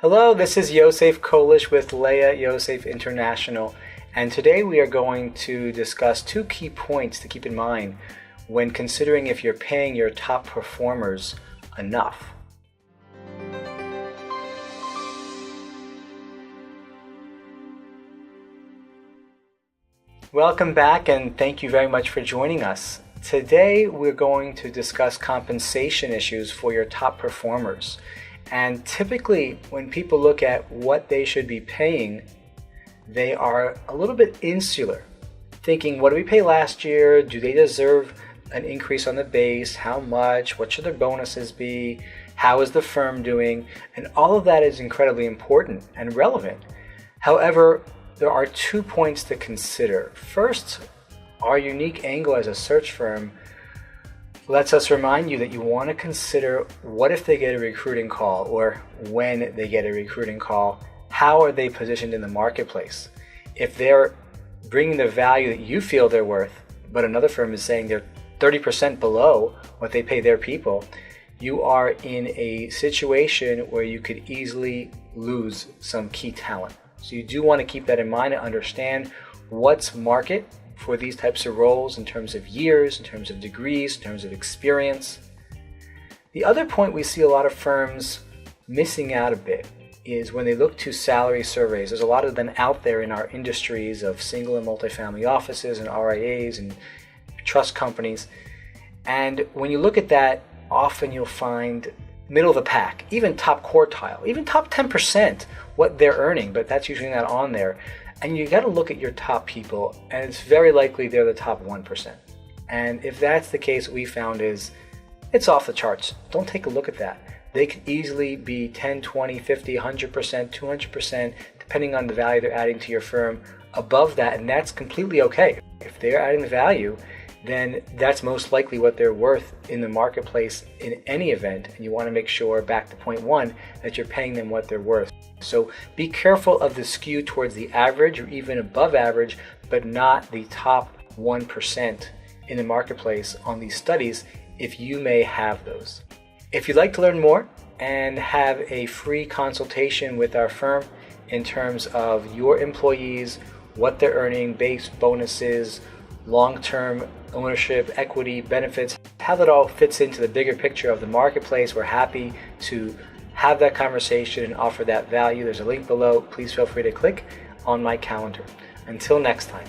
Hello, this is Yosef Colish with Leah Yosef International, and today we are going to discuss two key points to keep in mind when considering if you're paying your top performers enough. Welcome back, and thank you very much for joining us. Today we're going to discuss compensation issues for your top performers. And typically when people look at what they should be paying, they are a little bit insular, thinking, what did we pay last year? Do they deserve an increase on the base? How much? What should their bonuses be? How is the firm doing? And all of that is incredibly important and relevant. However, there are 2 points to consider. First, our unique angle as a search firm lets us remind you that you want to consider what if they get a recruiting call, or when they get a recruiting call, how are they positioned in the marketplace? If they're bringing the value that you feel they're worth, but another firm is saying they're 30% below what they pay their people, you are in a situation where you could easily lose some key talent. So you do want to keep that in mind and understand what's market for these types of roles in terms of years, in terms of degrees, in terms of experience. The other point we see a lot of firms missing out a bit is when they look to salary surveys. There's a lot of them out there in our industries of single and multifamily offices and RIAs and trust companies. And when you look at that, often you'll find middle of the pack, even top quartile, even top 10% what they're earning, but that's usually not on there. And you got to look at your top people, and it's very likely they're the top 1%. And if that's the case, what we found is it's off the charts. Don't take a look at that. They could easily be 10, 20, 50, 100%, 200%, depending on the value they're adding to your firm, above that, and that's completely okay. If they're adding the value, then that's most likely what they're worth in the marketplace in any event, and you want to make sure, back to point one, that you're paying them what they're worth. So be careful of the skew towards the average or even above average, but not the top 1% in the marketplace on these studies, if you may have those. If you'd like to learn more and have a free consultation with our firm in terms of your employees, what they're earning, base bonuses, long-term ownership, equity, benefits, how that all fits into the bigger picture of the marketplace, we're happy to have that conversation and offer that value. There's a link below. Please feel free to click on my calendar. Until next time.